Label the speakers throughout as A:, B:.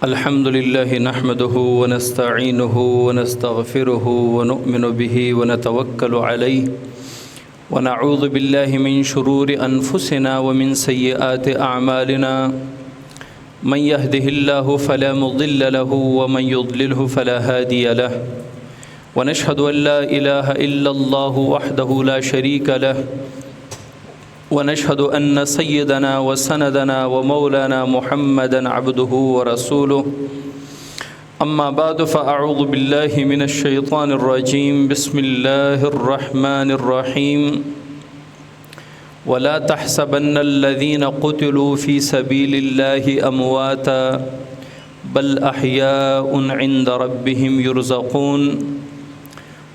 A: الحمد لله نحمده ونستعينه ونستغفره ونؤمن به ونتوكل عليه ونعوذ بالله من شرور أنفسنا ومن سيئات أعمالنا من يهده الله فلا مضل له ومن يضلله فلا هادي له ونشهد أن لا إله إلا الله وحده لا شريك له ونشهد أن سيدنا وسندنا ومولانا محمدا عبده ورسوله أما بعد فأعوذ بالله من الشيطان الرجيم بسم الله الرحمن الرحيم ولا تحسبن الذين قتلوا في سبيل الله أمواتا بل أحياء عند ربهم يرزقون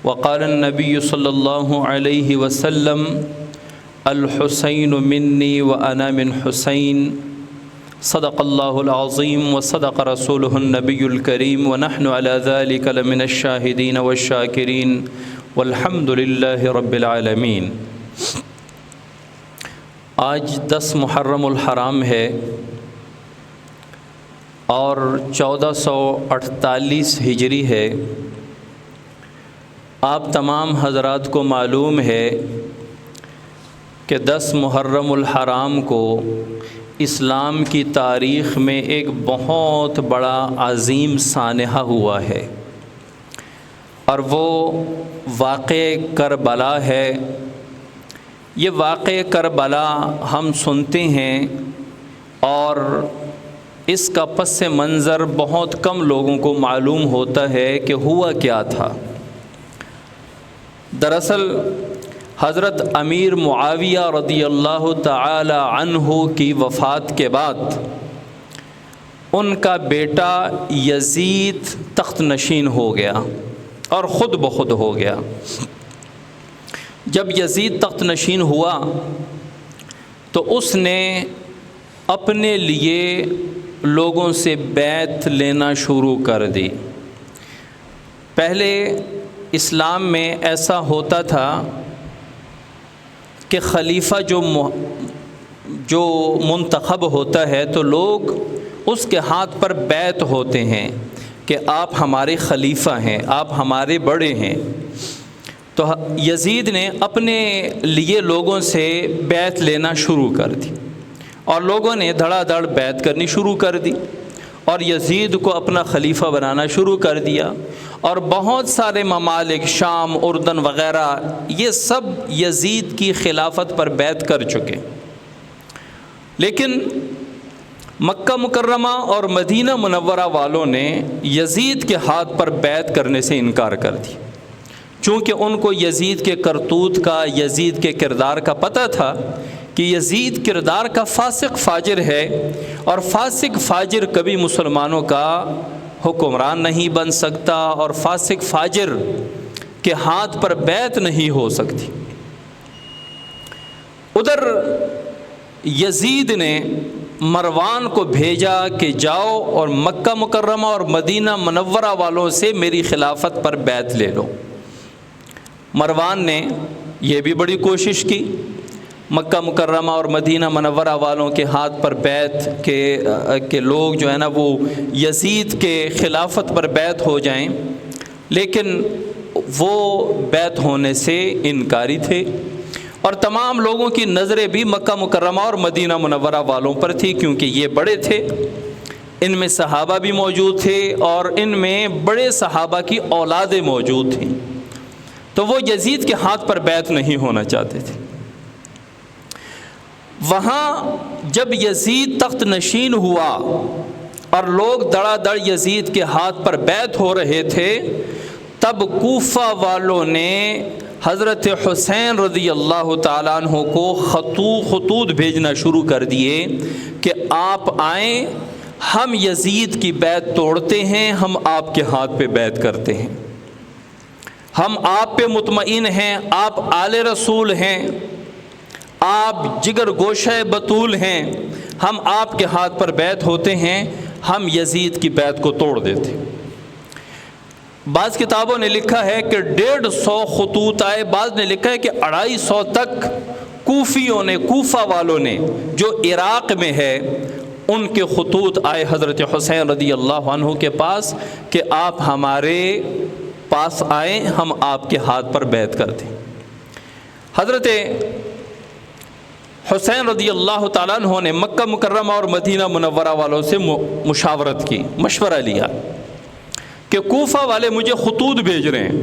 A: وقال النبي صلى الله عليه وسلم الحسين مني وأنا من حسين صدق الله العظيم وصدق رسوله النبي الكريم ونحن على ذلك لمن الشاهدين والشاكرين والحمد لله رب العالمين۔ آج 10 محرم الحرام ہے اور 1448 ہجری ہے۔ آپ تمام حضرات کو معلوم ہے کہ 10 محرم الحرام کو اسلام کی تاریخ میں ایک بہت بڑا عظیم سانحہ ہوا ہے، اور وہ واقعہ کربلا ہے۔ یہ واقعہ کربلا ہم سنتے ہیں اور اس کا پس منظر بہت کم لوگوں کو معلوم ہوتا ہے کہ ہوا کیا تھا۔ دراصل حضرت امیر معاویہ رضی اللہ تعالی عنہ کی وفات کے بعد ان کا بیٹا یزید تخت نشین ہو گیا اور خود بخود ہو گیا۔ جب یزید تخت نشین ہوا تو اس نے اپنے لیے لوگوں سے بیعت لینا شروع کر دی۔ پہلے اسلام میں ایسا ہوتا تھا کہ خلیفہ جو منتخب ہوتا ہے تو لوگ اس کے ہاتھ پر بیعت ہوتے ہیں کہ آپ ہمارے خلیفہ ہیں، آپ ہمارے بڑے ہیں۔ تو یزید نے اپنے لیے لوگوں سے بیعت لینا شروع کر دی اور لوگوں نے دھڑا دھڑ بیعت کرنی شروع کر دی اور یزید کو اپنا خلیفہ بنانا شروع کر دیا، اور بہت سارے ممالک شام، اردن وغیرہ یہ سب یزید کی خلافت پر بیعت کر چکے۔ لیکن مکہ مکرمہ اور مدینہ منورہ والوں نے یزید کے ہاتھ پر بیعت کرنے سے انکار کر دی، چونکہ ان کو یزید کے کرتوت کا، یزید کے کردار کا پتہ تھا کہ یزید کردار کا فاسق فاجر ہے، اور فاسق فاجر کبھی مسلمانوں کا حکمران نہیں بن سکتا، اور فاسق فاجر کے ہاتھ پر بیعت نہیں ہو سکتی۔ ادھر یزید نے مروان کو بھیجا کہ جاؤ اور مکہ مکرمہ اور مدینہ منورہ والوں سے میری خلافت پر بیعت لے لو۔ مروان نے یہ بھی بڑی کوشش کی مکہ مکرمہ اور مدینہ منورہ والوں کے ہاتھ پر بیعت کہ لوگ جو ہے نا وہ یزید کے خلافت پر بیعت ہو جائیں، لیکن وہ بیعت ہونے سے انکاری تھے، اور تمام لوگوں کی نظریں بھی مکہ مکرمہ اور مدینہ منورہ والوں پر تھی، کیونکہ یہ بڑے تھے، ان میں صحابہ بھی موجود تھے اور ان میں بڑے صحابہ کی اولادیں موجود تھیں، تو وہ یزید کے ہاتھ پر بیعت نہیں ہونا چاہتے تھے۔ وہاں جب یزید تخت نشین ہوا اور لوگ دڑا دڑ یزید کے ہاتھ پر بیعت ہو رہے تھے، تب کوفہ والوں نے حضرت حسین رضی اللہ تعالیٰ عنہ کو خطوط بھیجنا شروع کر دیے کہ آپ آئیں، ہم یزید کی بیعت توڑتے ہیں، ہم آپ کے ہاتھ پہ بیعت کرتے ہیں، ہم آپ پہ مطمئن ہیں، آپ آل رسول ہیں، آپ جگر گوشہ بطول ہیں، ہم آپ کے ہاتھ پر بیعت ہوتے ہیں، ہم یزید کی بیعت کو توڑ دیتے۔ بعض کتابوں نے لکھا ہے کہ 150 خطوط آئے، بعض نے لکھا ہے کہ 250 تک کوفیوں نے، کوفہ والوں نے جو عراق میں ہے، ان کے خطوط آئے حضرت حسین رضی اللہ عنہ کے پاس کہ آپ ہمارے پاس آئیں، ہم آپ کے ہاتھ پر بیعت کر دیں۔ حضرت حسین رضی اللہ تعالیٰ عنہ نے مکہ مکرمہ اور مدینہ منورہ والوں سے مشاورت کی، مشورہ لیا کہ کوفہ والے مجھے خطوط بھیج رہے ہیں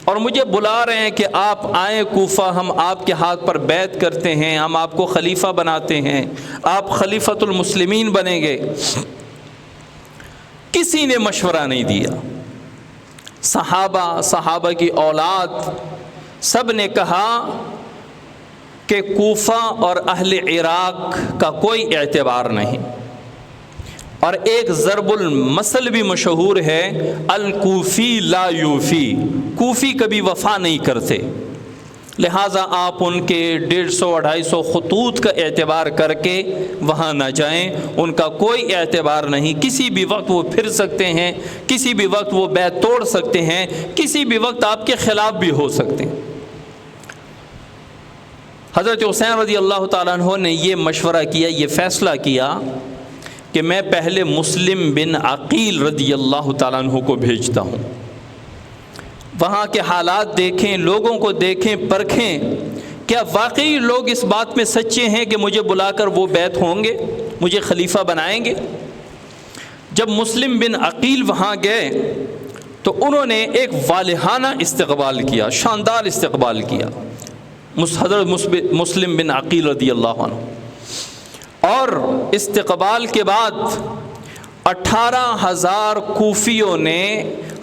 A: اور مجھے بلا رہے ہیں کہ آپ آئیں کوفہ، ہم آپ کے ہاتھ پر بیعت کرتے ہیں، ہم آپ کو خلیفہ بناتے ہیں، آپ خلیفۃ المسلمین بنیں گے۔ کسی نے مشورہ نہیں دیا، صحابہ کی اولاد سب نے کہا کہ کوفہ اور اہل عراق کا کوئی اعتبار نہیں، اور ایک ضرب المثل بھی مشہور ہے، الکوفی لا یوفی، کوفی کبھی وفا نہیں کرتے، لہٰذا آپ ان کے 150-250 خطوط کا اعتبار کر کے وہاں نہ جائیں، ان کا کوئی اعتبار نہیں، کسی بھی وقت وہ پھر سکتے ہیں، کسی بھی وقت وہ بیعت توڑ سکتے ہیں، کسی بھی وقت آپ کے خلاف بھی ہو سکتے ہیں۔ حضرت حسین رضی اللہ تعالیٰ عنہ نے یہ مشورہ کیا، یہ فیصلہ کیا کہ میں پہلے مسلم بن عقیل رضی اللہ تعالیٰ عنہ کو بھیجتا ہوں، وہاں کے حالات دیکھیں، لوگوں کو دیکھیں، پرکھیں، کیا واقعی لوگ اس بات میں سچے ہیں کہ مجھے بلا کر وہ بیعت ہوں گے، مجھے خلیفہ بنائیں گے۔ جب مسلم بن عقیل وہاں گئے تو انہوں نے ایک والہانہ استقبال کیا، شاندار استقبال کیا حضرت مسلم بن عقیل رضی اللہ عنہ، اور استقبال کے بعد 18,000 کوفیوں نے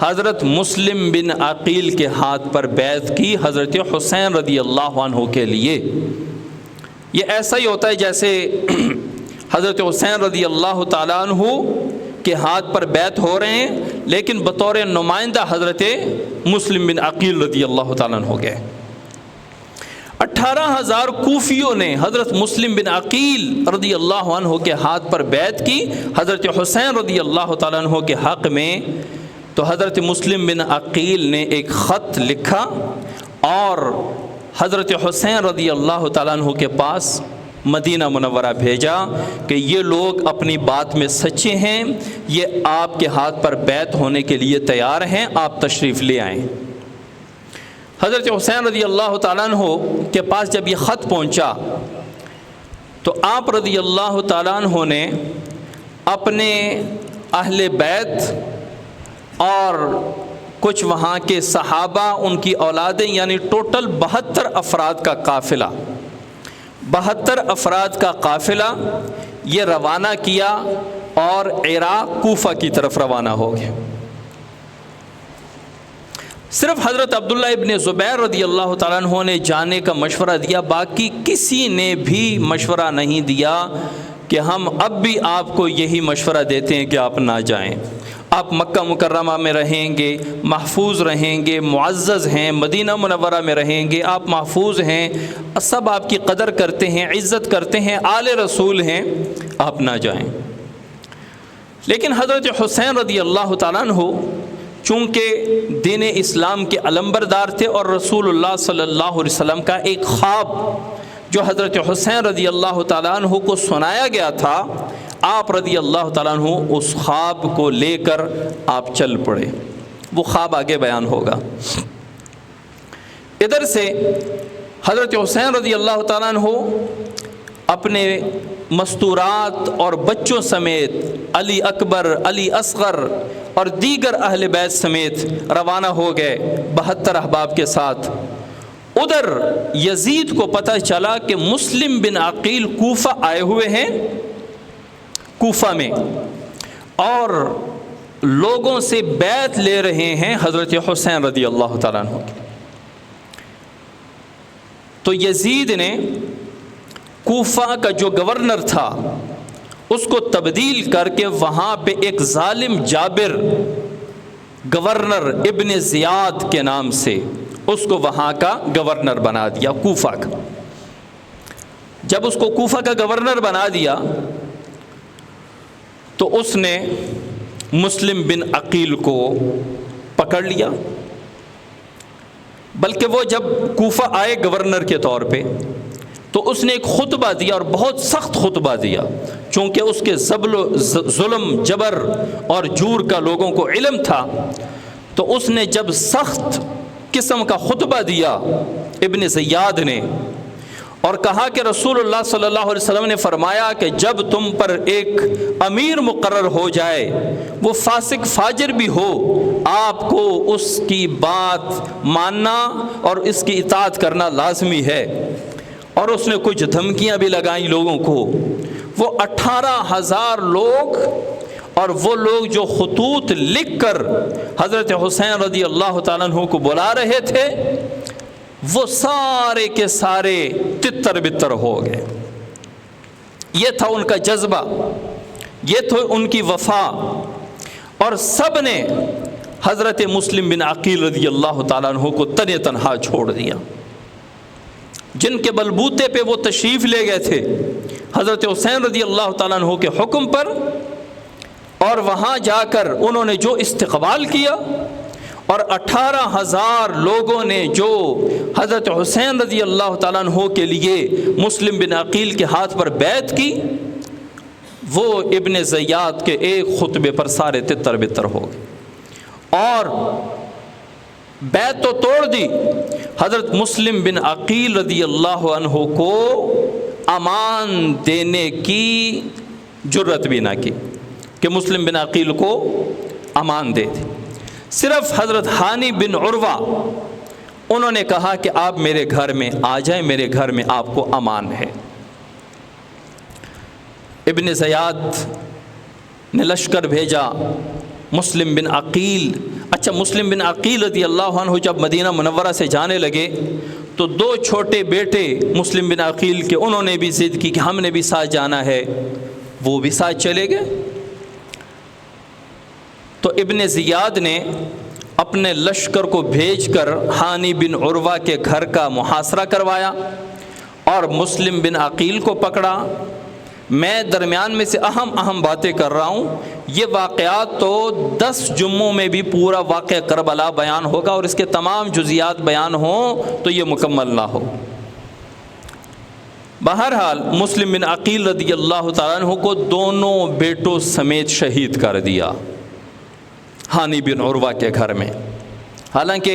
A: حضرت مسلم بن عقیل کے ہاتھ پر بیعت کی حضرت حسین رضی اللہ عنہ کے لیے۔ یہ ایسا ہی ہوتا ہے جیسے حضرت حسین رضی اللہ تعالیٰ عنہ کے ہاتھ پر بیعت ہو رہے ہیں، لیکن بطور نمائندہ حضرت مسلم بن عقیل رضی اللہ تعالیٰ عنہ گئے۔ 18,000 کوفیوں نے حضرت مسلم بن عقیل رضی اللہ عنہ کے ہاتھ پر بیعت کی حضرت حسین رضی اللہ تعالیٰ عنہ کے حق میں۔ تو حضرت مسلم بن عقیل نے ایک خط لکھا اور حضرت حسین رضی اللہ تعالیٰ عنہ کے پاس مدینہ منورہ بھیجا کہ یہ لوگ اپنی بات میں سچے ہیں، یہ آپ کے ہاتھ پر بیعت ہونے کے لیے تیار ہیں، آپ تشریف لے آئیں۔ حضرت حسین رضی اللہ تعالیٰ عنہ کے پاس جب یہ خط پہنچا تو آپ رضی اللہ تعالیٰ عنہ نے اپنے اہل بیت اور کچھ وہاں کے صحابہ، ان کی اولادیں، یعنی ٹوٹل 72 افراد کا قافلہ، 72 افراد کا قافلہ یہ روانہ کیا اور عراق کوفہ کی طرف روانہ ہو گیا۔ صرف حضرت عبداللہ ابن زبیر رضی اللہ تعالیٰ عنہ نے جانے کا مشورہ دیا، باقی کسی نے بھی مشورہ نہیں دیا کہ ہم اب بھی آپ کو یہی مشورہ دیتے ہیں کہ آپ نہ جائیں، آپ مکہ مکرمہ میں رہیں گے، محفوظ رہیں گے، معزز ہیں، مدینہ منورہ میں رہیں گے، آپ محفوظ ہیں، سب آپ کی قدر کرتے ہیں، عزت کرتے ہیں، آل رسول ہیں، آپ نہ جائیں۔ لیکن حضرت حسین رضی اللہ تعالیٰ عنہ چونکہ دین اسلام کے علمبردار تھے اور رسول اللہ صلی اللہ علیہ وسلم کا ایک خواب جو حضرت حسین رضی اللہ تعالیٰ عنہ کو سنایا گیا تھا، آپ رضی اللہ تعالیٰ عنہ اس خواب کو لے کر آپ چل پڑے۔ وہ خواب آگے بیان ہوگا۔ ادھر سے حضرت حسین رضی اللہ تعالیٰ عنہ اپنے مستورات اور بچوں سمیت، علی اکبر، علی اصغر اور دیگر اہل بیت سمیت روانہ ہو گئے 72 احباب کے ساتھ۔ ادھر یزید کو پتہ چلا کہ مسلم بن عقیل کوفہ آئے ہوئے ہیں، کوفہ میں، اور لوگوں سے بیعت لے رہے ہیں حضرت حسین رضی اللہ تعالیٰ عنہ کی۔ تو یزید نے کوفہ کا جو گورنر تھا اس کو تبدیل کر کے وہاں پہ ایک ظالم جابر گورنر ابن زیاد کے نام سے اس کو وہاں کا گورنر بنا دیا، کوفہ کا۔ جب اس کو کوفہ کا گورنر بنا دیا تو اس نے مسلم بن عقیل کو پکڑ لیا، بلکہ وہ جب کوفہ آئے گورنر کے طور پہ تو اس نے ایک خطبہ دیا اور بہت سخت خطبہ دیا، چونکہ اس کے ظلم جبر اور جور کا لوگوں کو علم تھا۔ تو اس نے جب سخت قسم کا خطبہ دیا ابن زیاد نے، اور کہا کہ رسول اللہ صلی اللہ علیہ وسلم نے فرمایا کہ جب تم پر ایک امیر مقرر ہو جائے، وہ فاسق فاجر بھی ہو، آپ کو اس کی بات ماننا اور اس کی اطاعت کرنا لازمی ہے۔ اور اس نے کچھ دھمکیاں بھی لگائیں لوگوں کو۔ وہ 18,000 لوگ اور وہ لوگ جو خطوط لکھ کر حضرت حسین رضی اللہ تعالیٰ عنہ کو بلا رہے تھے، وہ سارے کے سارے تتر بتر ہو گئے۔ یہ تھا ان کا جذبہ، یہ تھا ان کی وفا، اور سب نے حضرت مسلم بن عقیل رضی اللہ تعالیٰ عنہ کو تنہا تنہا چھوڑ دیا۔ جن کے بلبوتے پہ وہ تشریف لے گئے تھے حضرت حسین رضی اللہ تعالیٰ عنہ کے حکم پر، اور وہاں جا کر انہوں نے جو استقبال کیا، اور 18,000 لوگوں نے جو حضرت حسین رضی اللہ تعالیٰ عنہ کے لیے مسلم بن عقیل کے ہاتھ پر بیعت کی، وہ ابن زیاد کے ایک خطبے پر سارے تتر بتر ہو گئے اور بیعت تو توڑ دی۔ حضرت مسلم بن عقیل رضی اللہ عنہ کو امان دینے کی جرت بھی نہ کی کہ مسلم بن عقیل کو امان دے دے۔ صرف حضرت ہانی بن عروہ انہوں نے کہا کہ آپ میرے گھر میں آ جائیں، میرے گھر میں آپ کو امان ہے۔ ابن زیاد نے لشکر بھیجا مسلم بن عقیل۔ اچھا، مسلم بن عقیل رضی اللہ عنہ جب مدینہ منورہ سے جانے لگے تو 2 چھوٹے بیٹے مسلم بن عقیل کے، انہوں نے بھی ضد کی کہ ہم نے بھی ساتھ جانا ہے، وہ بھی ساتھ چلے گئے۔ تو ابن زیاد نے اپنے لشکر کو بھیج کر ہانی بن عروہ کے گھر کا محاصرہ کروایا اور مسلم بن عقیل کو پکڑا۔ میں درمیان میں سے اہم باتیں کر رہا ہوں، یہ واقعات تو 10 جمعوں میں بھی پورا واقعہ کربلا بیان ہوگا، اور اس کے تمام جزیات بیان ہوں تو یہ مکمل نہ ہو۔ بہرحال مسلم بن عقیل رضی اللہ تعالیٰ عنہ کو دونوں بیٹوں سمیت شہید کر دیا ہانی بن عروہ کے گھر میں۔ حالانکہ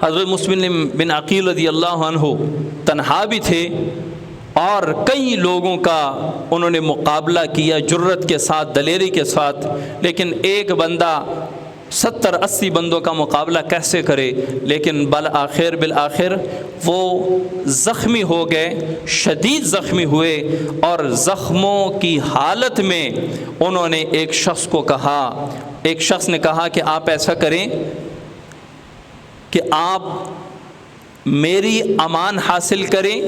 A: حضرت مسلم بن عقیل رضی اللہ عنہ تنہا بھی تھے اور کئی لوگوں کا انہوں نے مقابلہ کیا جرت کے ساتھ، دلیری کے ساتھ، لیکن ایک بندہ 70-80 بندوں کا مقابلہ کیسے کرے؟ لیکن بالآخر وہ زخمی ہو گئے، شدید زخمی ہوئے، اور زخموں کی حالت میں انہوں نے ایک شخص نے کہا کہ آپ ایسا کریں کہ آپ میری امان حاصل کریں،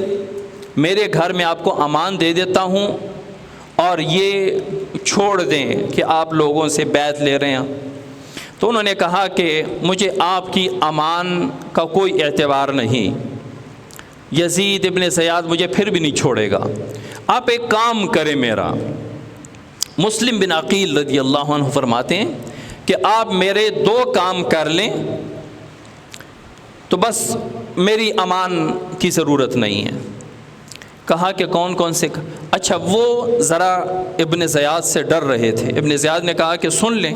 A: میرے گھر میں آپ کو امان دے دیتا ہوں، اور یہ چھوڑ دیں کہ آپ لوگوں سے بیعت لے رہے ہیں۔ تو انہوں نے کہا کہ مجھے آپ کی امان کا کوئی اعتبار نہیں، یزید ابن زیاد مجھے پھر بھی نہیں چھوڑے گا، آپ ایک کام کریں میرا۔ مسلم بن عقیل رضی اللہ عنہ فرماتے ہیں کہ آپ میرے 2 کام کر لیں تو بس میری امان کی ضرورت نہیں ہے۔ کہا کہ کون سے؟ اچھا، وہ ذرا ابن زیاد سے ڈر رہے تھے۔ ابن زیاد نے کہا کہ سن لیں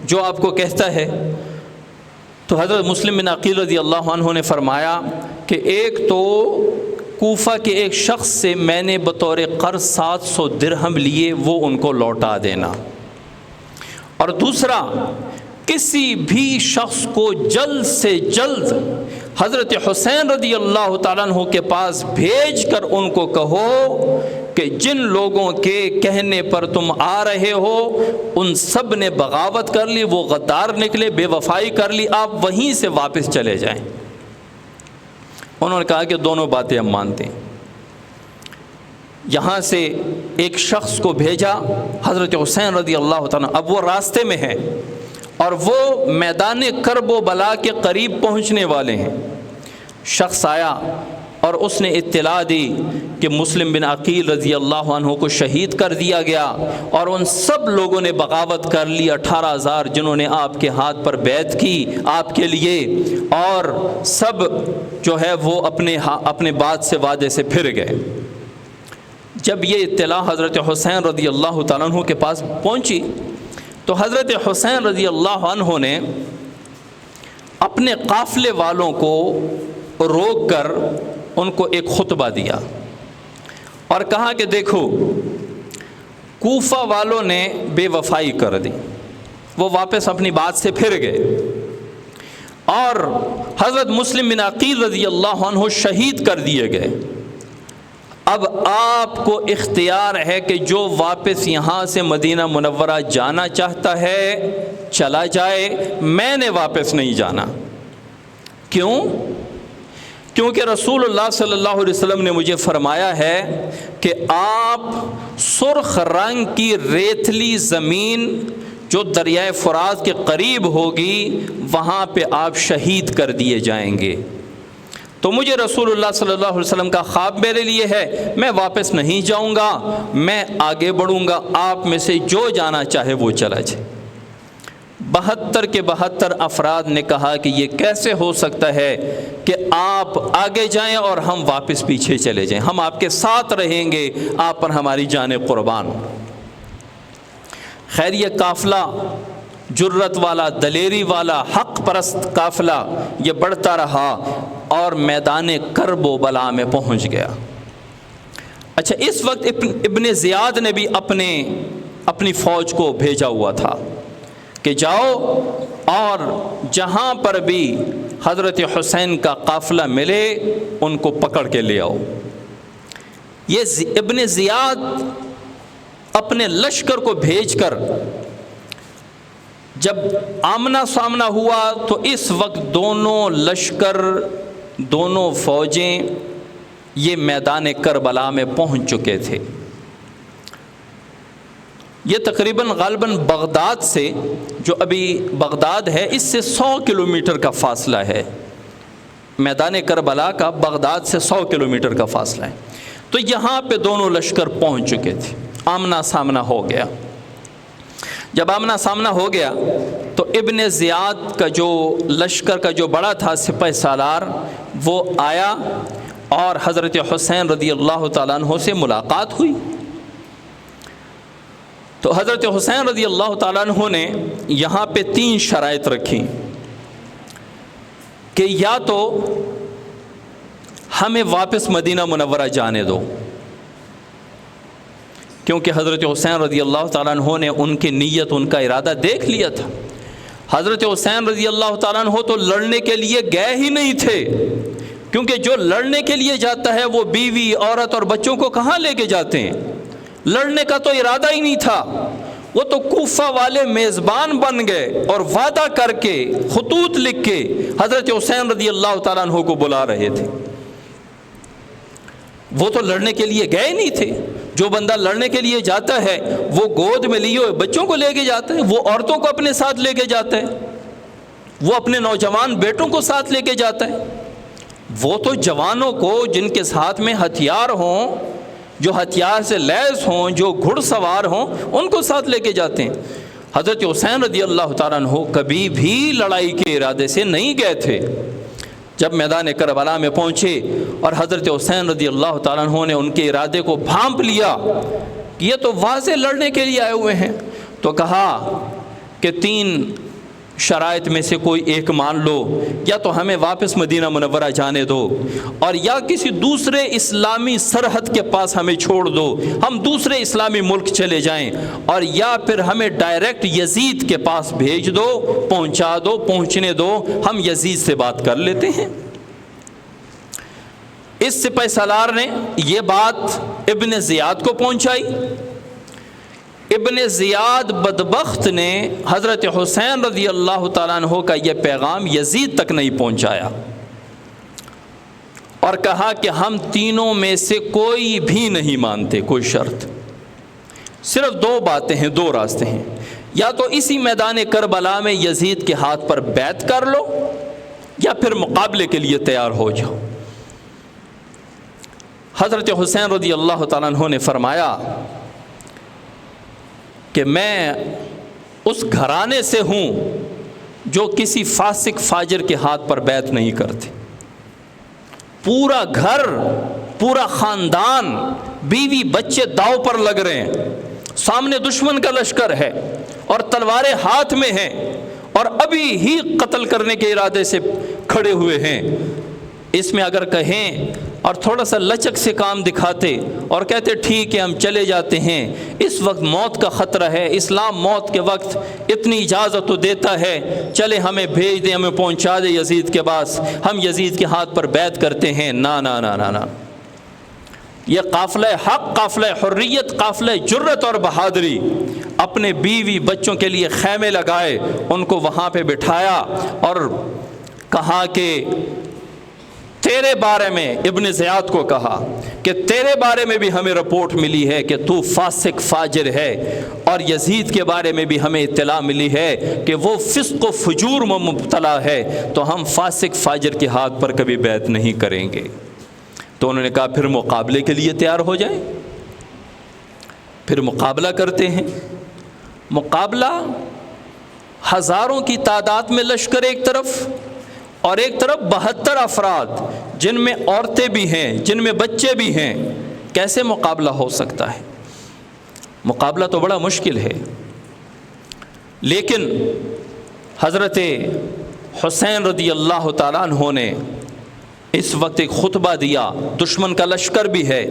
A: جو آپ کو کہتا ہے۔ تو حضرت مسلم بن عقیل رضی اللہ عنہ نے فرمایا کہ ایک تو کوفہ کے ایک شخص سے میں نے بطور قرض 700 درہم لیے، وہ ان کو لوٹا دینا، اور دوسرا کسی بھی شخص کو جلد سے جلد حضرت حسین رضی اللہ تعالیٰ عنہ کے پاس بھیج کر ان کو کہو کہ جن لوگوں کے کہنے پر تم آ رہے ہو ان سب نے بغاوت کر لی، وہ غدار نکلے، بے وفائی کر لی، آپ وہیں سے واپس چلے جائیں۔ انہوں نے کہا کہ دونوں باتیں ہم مانتے ہیں۔ یہاں سے ایک شخص کو بھیجا حضرت حسین رضی اللہ تعالیٰ، اب وہ راستے میں ہیں اور وہ میدان کرب و بلا کے قریب پہنچنے والے ہیں۔ شخص آیا اور اس نے اطلاع دی کہ مسلم بن عقیل رضی اللہ عنہ کو شہید کر دیا گیا، اور ان سب لوگوں نے بغاوت کر لی، 18,000 جنہوں نے آپ کے ہاتھ پر بیعت کی آپ کے لیے، اور سب جو ہے وہ اپنے بات سے وعدے سے پھر گئے۔ جب یہ اطلاع حضرت حسین رضی اللہ تعالیٰ عنہ کے پاس پہنچی تو حضرت حسین رضی اللہ عنہ نے اپنے قافلے والوں کو روک کر ان کو ایک خطبہ دیا اور کہا کہ دیکھو کوفہ والوں نے بے وفائی کر دی، وہ واپس اپنی بات سے پھر گئے، اور حضرت مسلم بن عقیل رضی اللہ عنہ شہید کر دیے گئے۔ اب آپ کو اختیار ہے کہ جو واپس یہاں سے مدینہ منورہ جانا چاہتا ہے چلا جائے، میں نے واپس نہیں جانا۔ کیوں؟ کیونکہ رسول اللہ صلی اللہ علیہ وسلم نے مجھے فرمایا ہے کہ آپ سرخ رنگ کی ریتلی زمین جو دریائے فرات کے قریب ہوگی وہاں پہ آپ شہید کر دیے جائیں گے۔ تو مجھے رسول اللہ صلی اللہ علیہ وسلم کا خواب میرے لیے ہے، میں واپس نہیں جاؤں گا، میں آگے بڑھوں گا، آپ میں سے جو جانا چاہے وہ چلا جائے۔ 72 کے 72 افراد نے کہا کہ یہ کیسے ہو سکتا ہے کہ آپ آگے جائیں اور ہم واپس پیچھے چلے جائیں، ہم آپ کے ساتھ رہیں گے، آپ پر ہماری جانیں قربان۔ خیر یہ قافلہ جرت والا، دلیری والا، حق پرست قافلہ یہ بڑھتا رہا اور میدان کرب و بلا میں پہنچ گیا۔ اچھا، اس وقت ابن زیاد نے بھی اپنی فوج کو بھیجا ہوا تھا کہ جاؤ اور جہاں پر بھی حضرت حسین کا قافلہ ملے ان کو پکڑ کے لے آؤ۔ یہ ابن زیاد اپنے لشکر کو بھیج کر جب آمنا سامنا ہوا تو اس وقت دونوں لشکر، دونوں فوجیں یہ میدان کربلا میں پہنچ چکے تھے۔ یہ تقریباً غالباً بغداد سے، جو ابھی بغداد ہے اس سے 100 کلومیٹر کا فاصلہ ہے، میدان کربلا کا بغداد سے 100 کلومیٹر کا فاصلہ ہے۔ تو یہاں پہ دونوں لشکر پہنچ چکے تھے، آمنا سامنا ہو گیا۔ جب آمنا سامنا ہو گیا تو ابن زیاد کا جو لشکر کا جو بڑا تھا سپہ سالار، وہ آیا اور حضرت حسین رضی اللہ تعالیٰ عنہ سے ملاقات ہوئی۔ تو حضرت حسین رضی اللہ تعالیٰ عنہ نے یہاں پہ 3 شرائط رکھی کہ یا تو ہمیں واپس مدینہ منورہ جانے دو، کیونکہ حضرت حسین رضی اللہ تعالیٰ عنہ نے ان کی نیت، ان کا ارادہ دیکھ لیا تھا۔ حضرت حسین رضی اللہ تعالیٰ عنہ تو لڑنے کے لیے گئے ہی نہیں تھے، کیونکہ جو لڑنے کے لیے جاتا ہے وہ بیوی، عورت اور بچوں کو کہاں لے کے جاتے ہیں؟ لڑنے کا تو ارادہ ہی نہیں تھا۔ وہ تو کوفہ والے میزبان بن گئے اور وعدہ کر کے خطوط لکھ کے حضرت حسین رضی اللہ تعالیٰ عنہ کو بلا رہے تھے۔ وہ تو لڑنے کے لیے گئے نہیں تھے۔ جو بندہ لڑنے کے لیے جاتا ہے وہ گود میں لیے ہوئے بچوں کو لے کے جاتا ہے، وہ عورتوں کو اپنے ساتھ لے کے جاتا ہے، وہ اپنے نوجوان بیٹوں کو ساتھ لے کے جاتا ہے۔ وہ تو جوانوں کو جن کے ساتھ میں ہتھیار ہوں، جو ہتھیار سے لیس ہوں، جو گھڑ سوار ہوں، ان کو ساتھ لے کے جاتے ہیں۔ حضرت حسین رضی اللہ تعالیٰ عنہ کبھی بھی لڑائی کے ارادے سے نہیں گئے تھے۔ جب میدان کربلا میں پہنچے اور حضرت حسین رضی اللہ تعالیٰ عنہ نے ان کے ارادے کو بھانپ لیا کہ یہ تو واضح لڑنے کے لیے آئے ہوئے ہیں، تو کہا کہ 3 شرائط میں سے کوئی ایک مان لو، یا تو ہمیں واپس مدینہ منورہ جانے دو، اور یا کسی دوسرے اسلامی سرحد کے پاس ہمیں چھوڑ دو، ہم دوسرے اسلامی ملک چلے جائیں، اور یا پھر ہمیں ڈائریکٹ یزید کے پاس بھیج دو، پہنچا دو، پہنچنے دو، ہم یزید سے بات کر لیتے ہیں۔ اس سپہ سالار نے یہ بات ابن زیاد کو پہنچائی۔ ابن زیاد بدبخت نے حضرت حسین رضی اللہ تعالیٰ عنہ کا یہ پیغام یزید تک نہیں پہنچایا، اور کہا کہ ہم تینوں میں سے کوئی بھی نہیں مانتے کوئی شرط، صرف 2 باتیں ہیں، 2 راستے ہیں، یا تو اسی میدان کربلا میں یزید کے ہاتھ پر بیعت کر لو، یا پھر مقابلے کے لیے تیار ہو جاؤ۔ حضرت حسین رضی اللہ تعالیٰ عنہ نے فرمایا کہ میں اس گھرانے سے ہوں جو کسی فاسق فاجر کے ہاتھ پر بیعت نہیں کرتے۔ پورا گھر، پورا خاندان بیوی بچے داؤ پر لگ رہے ہیں، سامنے دشمن کا لشکر ہے اور تلواریں ہاتھ میں ہیں اور ابھی ہی قتل کرنے کے ارادے سے کھڑے ہوئے ہیں۔ اس میں اگر کہیں اور تھوڑا سا لچک سے کام دکھاتے اور کہتے ٹھیک ہے ہم چلے جاتے ہیں، اس وقت موت کا خطرہ ہے، اسلام موت کے وقت اتنی اجازت تو دیتا ہے، چلے ہمیں بھیج دیں، ہمیں پہنچا دے یزید کے پاس، ہم یزید کے ہاتھ پر بیعت کرتے ہیں۔ نا نا نا نا نا، یہ قافلہ حق، قافلہ حریت، قافلہ جرت اور بہادری، اپنے بیوی بچوں کے لیے خیمے لگائے، ان کو وہاں پہ بٹھایا اور کہا کہ تیرے بارے میں، ابن زیاد کو کہا کہ تیرے بارے میں بھی ہمیں رپورٹ ملی ہے کہ تو فاسق فاجر ہے، اور یزید کے بارے میں بھی ہمیں اطلاع ملی ہے کہ وہ فسق و فجور میں مبتلا ہے، تو ہم فاسق فاجر کے ہاتھ پر کبھی بیعت نہیں کریں گے۔ تو انہوں نے کہا پھر مقابلے کے لیے تیار ہو جائیں۔ پھر مقابلہ کرتے ہیں۔ مقابلہ ہزاروں کی تعداد میں لشکر ایک طرف، اور ایک طرف 72 افراد جن میں عورتیں بھی ہیں، جن میں بچے بھی ہیں۔ کیسے مقابلہ ہو سکتا ہے؟ مقابلہ تو بڑا مشکل ہے۔ لیکن حضرت حسین رضی اللہ تعالیٰ عنہ نے اس وقت ایک خطبہ دیا، دشمن کا لشکر بھی ہے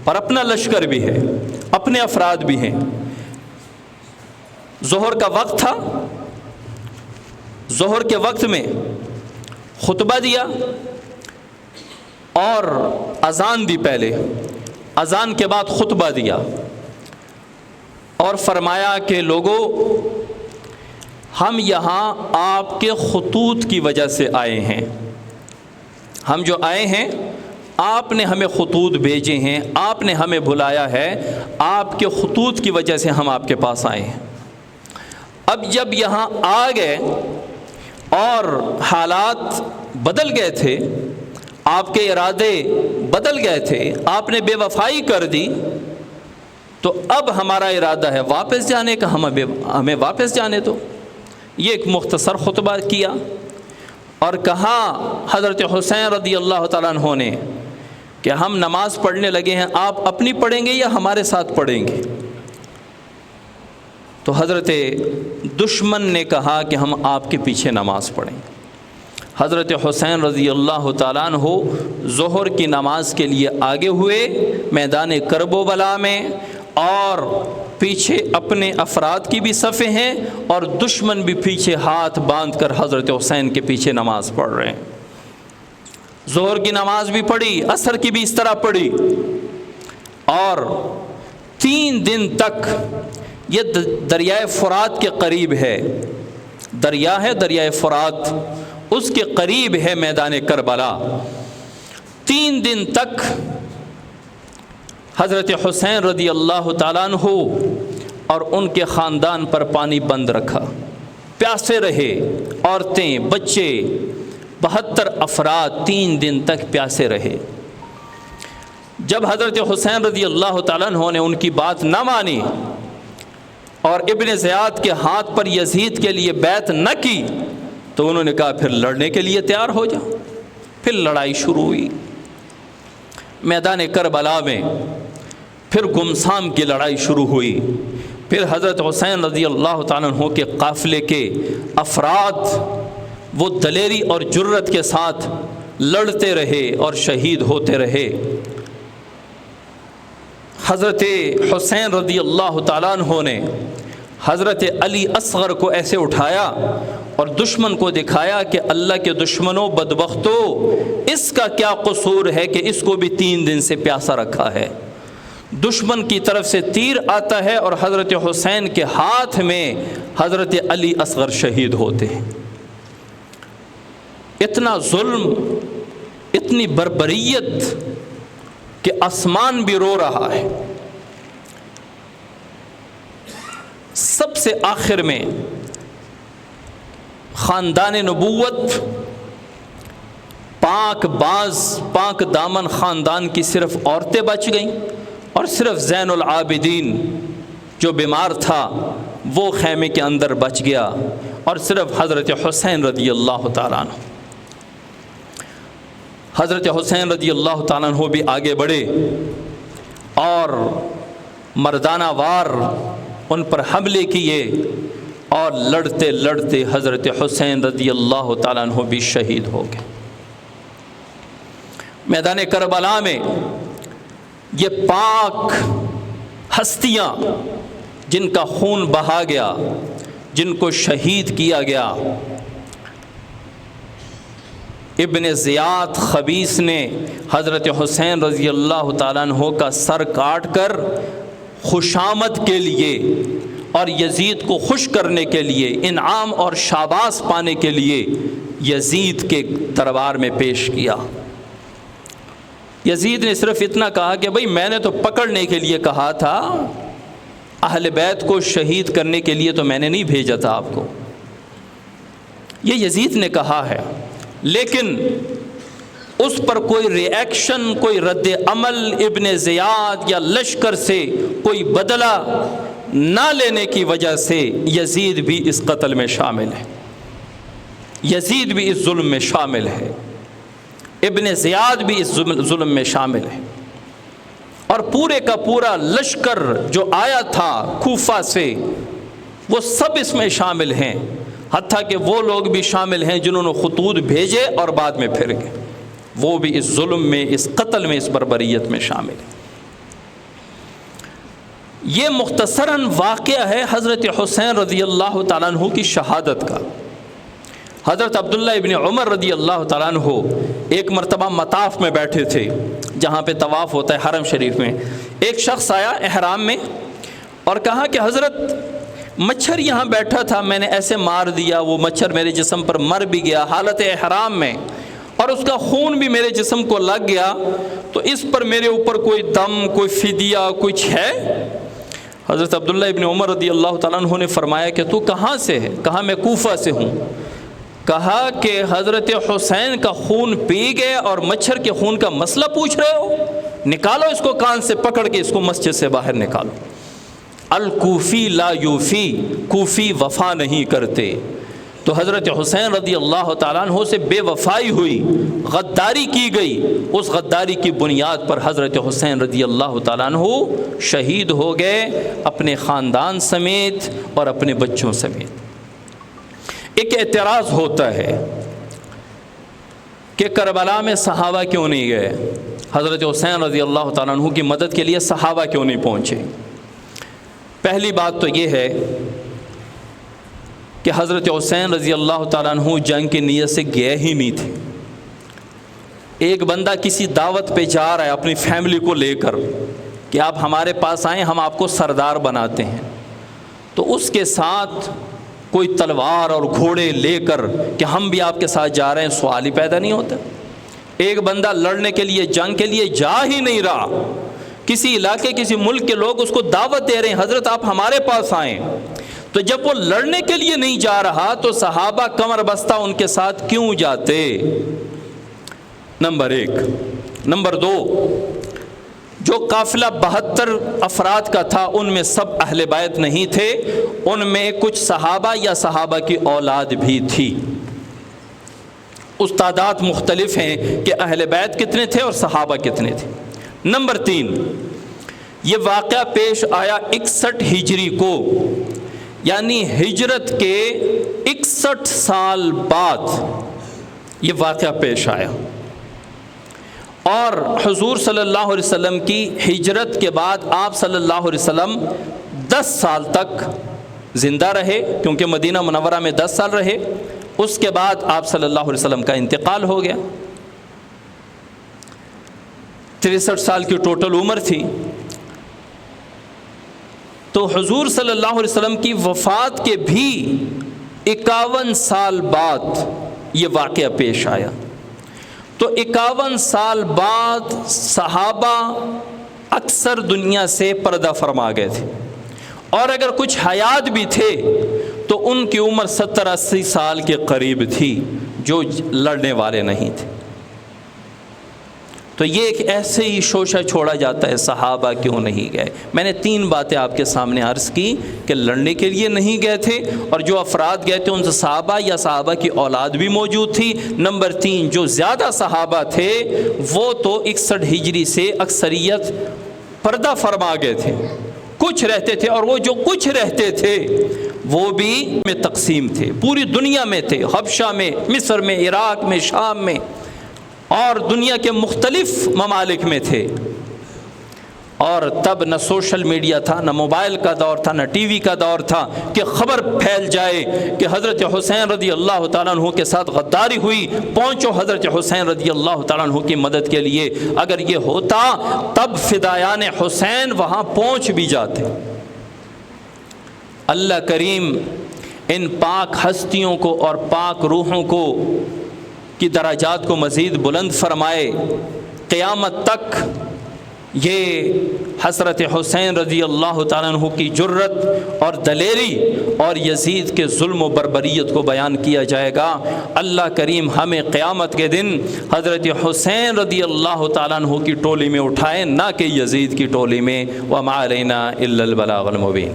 A: اور اپنا لشکر بھی ہے، اپنے افراد بھی ہیں۔ ظہر کا وقت تھا، ظہر کے وقت میں خطبہ دیا اور اذان دی، پہلے اذان کے بعد خطبہ دیا اور فرمایا کہ لوگو، ہم یہاں آپ کے خطوط کی وجہ سے آئے ہیں، ہم جو آئے ہیں آپ نے ہمیں خطوط بھیجے ہیں، آپ نے ہمیں بلایا ہے، آپ کے خطوط کی وجہ سے ہم آپ کے پاس آئے ہیں۔ اب جب یہاں آ گئے اور حالات بدل گئے تھے، آپ کے ارادے بدل گئے تھے، آپ نے بے وفائی کر دی، تو اب ہمارا ارادہ ہے واپس جانے کا، ہمیں واپس جانے دو۔ یہ ایک مختصر خطبہ کیا اور کہا حضرت حسین رضی اللہ تعالیٰ عنہ نے کہ ہم نماز پڑھنے لگے ہیں، آپ اپنی پڑھیں گے یا ہمارے ساتھ پڑھیں گے؟ تو حضرت دشمن نے کہا کہ ہم آپ کے پیچھے نماز پڑھیں۔ حضرت حسین رضی اللہ تعالیٰ عنہ ظہر کی نماز کے لیے آگے ہوئے میدان کرب و بلا میں، اور پیچھے اپنے افراد کی بھی صفیں ہیں اور دشمن بھی پیچھے ہاتھ باندھ کر حضرت حسین کے پیچھے نماز پڑھ رہے ہیں۔ ظہر کی نماز بھی پڑھی، عصر کی بھی اس طرح پڑھی، اور 3 دن تک یہ دریائے فرات کے قریب ہے، دریا ہے دریائے فرات، اس کے قریب ہے میدان کربلا۔ 3 دن تک حضرت حسین رضی اللہ تعالیٰ عنہ اور ان کے خاندان پر پانی بند رکھا، پیاسے رہے، عورتیں، بچے، 72 افراد 3 دن تک پیاسے رہے۔ جب حضرت حسین رضی اللہ تعالیٰ عنہ نے ان کی بات نہ مانی اور ابن زیاد کے ہاتھ پر یزید کے لیے بیعت نہ کی، تو انہوں نے کہا پھر لڑنے کے لیے تیار ہو جاؤ۔ پھر لڑائی شروع ہوئی میدان کربلا میں، پھر گمسام کی لڑائی شروع ہوئی، پھر حضرت حسین رضی اللہ تعالیٰ عنہ کے قافلے کے افراد وہ دلیری اور جرت کے ساتھ لڑتے رہے اور شہید ہوتے رہے۔ حضرت حسین رضی اللہ تعالیٰ عنہ نے حضرت علی اصغر کو ایسے اٹھایا اور دشمن کو دکھایا کہ اللہ کے دشمنوں، بدبختوں، اس کا کیا قصور ہے کہ اس کو بھی 3 دن سے پیاسا رکھا ہے۔ دشمن کی طرف سے تیر آتا ہے اور حضرت حسین کے ہاتھ میں حضرت علی اصغر شہید ہوتے ہیں۔ اتنا ظلم، اتنی بربریت کہ آسمان بھی رو رہا ہے۔ سب سے آخر میں خاندان نبوت، پاک باز، پاک دامن خاندان کی صرف عورتیں بچ گئیں، اور صرف زین العابدین جو بیمار تھا وہ خیمے کے اندر بچ گیا، اور صرف حضرت حسین رضی اللہ تعالیٰ عنہ۔ حضرت حسین رضی اللہ تعالیٰ عنہ بھی آگے بڑھے اور مردانہ وار ان پر حملے کیے اور لڑتے لڑتے حضرت حسین رضی اللہ تعالیٰ عنہ بھی شہید ہو گئے۔ میدان کربلا میں یہ پاک ہستیاں جن کا خون بہا گیا، جن کو شہید کیا گیا، ابن زیاد خبیث نے حضرت حسین رضی اللہ تعالیٰ عنہ کا سر کاٹ کر خوشامد کے لیے اور یزید کو خوش کرنے کے لیے، انعام اور شاباش پانے کے لیے یزید کے دربار میں پیش کیا۔ یزید نے صرف اتنا کہا کہ بھئی میں نے تو پکڑنے کے لیے کہا تھا، اہل بیت کو شہید کرنے کے لیے تو میں نے نہیں بھیجا تھا آپ کو، یہ یزید نے کہا ہے۔ لیکن اس پر کوئی ری ایکشن، کوئی رد عمل ابن زیاد یا لشکر سے کوئی بدلہ نہ لینے کی وجہ سے یزید بھی اس قتل میں شامل ہے، یزید بھی اس ظلم میں شامل ہے، ابن زیاد بھی اس ظلم میں شامل ہے، اور پورے کا پورا لشکر جو آیا تھا کوفہ سے وہ سب اس میں شامل ہیں، حتیٰ کہ وہ لوگ بھی شامل ہیں جنہوں نے خطوط بھیجے اور بعد میں پھر گئے، وہ بھی اس ظلم میں، اس قتل میں، اس بربریت میں شامل ہیں۔ یہ مختصراً واقعہ ہے حضرت حسین رضی اللہ تعالیٰ عنہ کی شہادت کا۔ حضرت عبداللہ ابن عمر رضی اللہ تعالیٰ عنہ ایک مرتبہ مطاف میں بیٹھے تھے، جہاں پہ طواف ہوتا ہے حرم شریف میں۔ ایک شخص آیا احرام میں اور کہا کہ حضرت مچھر یہاں بیٹھا تھا، میں نے ایسے مار دیا، وہ مچھر میرے جسم پر مر بھی گیا حالت احرام میں، اور اس کا خون بھی میرے جسم کو لگ گیا، تو اس پر میرے اوپر کوئی دم، کوئی فدیہ کچھ ہے؟ حضرت عبداللہ ابن عمر رضی اللہ تعالیٰ عنہ نے فرمایا کہ تو کہاں سے ہے؟ کہا میں کوفہ سے ہوں۔ کہا کہ حضرت حسین کا خون پی گئے اور مچھر کے خون کا مسئلہ پوچھ رہے ہو؟ نکالو اس کو کان سے پکڑ کے، اس کو مسجد سے باہر نکالو۔ الکوفی لا یوفی، کوفی وفا نہیں کرتے۔ تو حضرت حسین رضی اللہ تعالیٰ عنہ سے بے وفائی ہوئی، غداری کی گئی، اس غداری کی بنیاد پر حضرت حسین رضی اللہ تعالیٰ عنہ شہید ہو گئے، اپنے خاندان سمیت اور اپنے بچوں سمیت۔ ایک اعتراض ہوتا ہے کہ کربلا میں صحابہ کیوں نہیں گئے؟ حضرت حسین رضی اللہ تعالیٰ عنہ کی مدد کے لیے صحابہ کیوں نہیں پہنچے؟ پہلی بات تو یہ ہے کہ حضرت حسین رضی اللہ تعالیٰ عنہ جنگ کی نیت سے گئے ہی نہیں تھے۔ ایک بندہ کسی دعوت پہ جا رہا ہے اپنی فیملی کو لے کر کہ آپ ہمارے پاس آئیں، ہم آپ کو سردار بناتے ہیں، تو اس کے ساتھ کوئی تلوار اور گھوڑے لے کر کہ ہم بھی آپ کے ساتھ جا رہے ہیں، سوال ہی پیدا نہیں ہوتا۔ ایک بندہ لڑنے کے لیے، جنگ کے لیے جا ہی نہیں رہا، کسی علاقے، کسی ملک کے لوگ اس کو دعوت دے رہے ہیں حضرت آپ ہمارے پاس آئیں، تو جب وہ لڑنے کے لیے نہیں جا رہا تو صحابہ کمر بستہ ان کے ساتھ کیوں جاتے؟ نمبر ایک۔ نمبر دو، جو قافلہ 72 افراد کا تھا ان میں سب اہل بیت نہیں تھے، ان میں کچھ صحابہ یا صحابہ کی اولاد بھی تھی۔ اس تعداد مختلف ہیں کہ اہل بیت کتنے تھے اور صحابہ کتنے تھے۔ نمبر 3، یہ واقعہ پیش آیا 61 ہجری کو، یعنی ہجرت کے 61 سال بعد یہ واقعہ پیش آیا، اور حضور صلی اللہ علیہ وسلم کی ہجرت کے بعد آپ صلی اللہ علیہ وسلم 10 سال تک زندہ رہے، کیونکہ مدینہ منورہ میں 10 سال رہے۔ اس کے بعد آپ صلی اللہ علیہ وسلم کا انتقال ہو گیا۔ 63 سال کی ٹوٹل عمر تھی۔ تو حضور صلی اللہ علیہ وسلم کی وفات کے بھی 51 سال بعد یہ واقعہ پیش آیا۔ تو 51 سال بعد صحابہ اکثر دنیا سے پردہ فرما گئے تھے، اور اگر کچھ حیات بھی تھے تو ان کی عمر 70-80 سال کے قریب تھی، جو لڑنے والے نہیں تھے۔ تو یہ ایک ایسے ہی شوشہ چھوڑا جاتا ہے صحابہ کیوں نہیں گئے۔ میں نے 3 باتیں آپ کے سامنے عرض کی کہ لڑنے کے لیے نہیں گئے تھے، اور جو افراد گئے تھے ان سے صحابہ یا صحابہ کی اولاد بھی موجود تھی۔ نمبر 3، جو زیادہ صحابہ تھے وہ تو 61 ہجری سے اکثریت پردہ فرما گئے تھے، کچھ رہتے تھے، اور وہ جو کچھ رہتے تھے وہ بھی میں تقسیم تھے، پوری دنیا میں تھے، حبشہ میں، مصر میں، عراق میں، شام میں، اور دنیا کے مختلف ممالک میں تھے۔ اور تب نہ سوشل میڈیا تھا، نہ موبائل کا دور تھا، نہ ٹی وی کا دور تھا کہ خبر پھیل جائے کہ حضرت حسین رضی اللہ تعالیٰ عنہ کے ساتھ غداری ہوئی، پہنچو حضرت حسین رضی اللہ تعالیٰ عنہ کی مدد کے لیے۔ اگر یہ ہوتا تب فدایان حسین وہاں پہنچ بھی جاتے۔ اللہ کریم ان پاک ہستیوں کو اور پاک روحوں کو کی درجات کو مزید بلند فرمائے، قیامت تک یہ حضرت حسین رضی اللہ تعالیٰ عنہ کی جرت اور دلیری اور یزید کے ظلم و بربریت کو بیان کیا جائے گا۔ اللہ کریم ہمیں قیامت کے دن حضرت حسین رضی اللہ تعالیٰ عنہ کی ٹولی میں اٹھائے، نہ کہ یزید کی ٹولی میں۔ وما علینا الا البلاغ المبین۔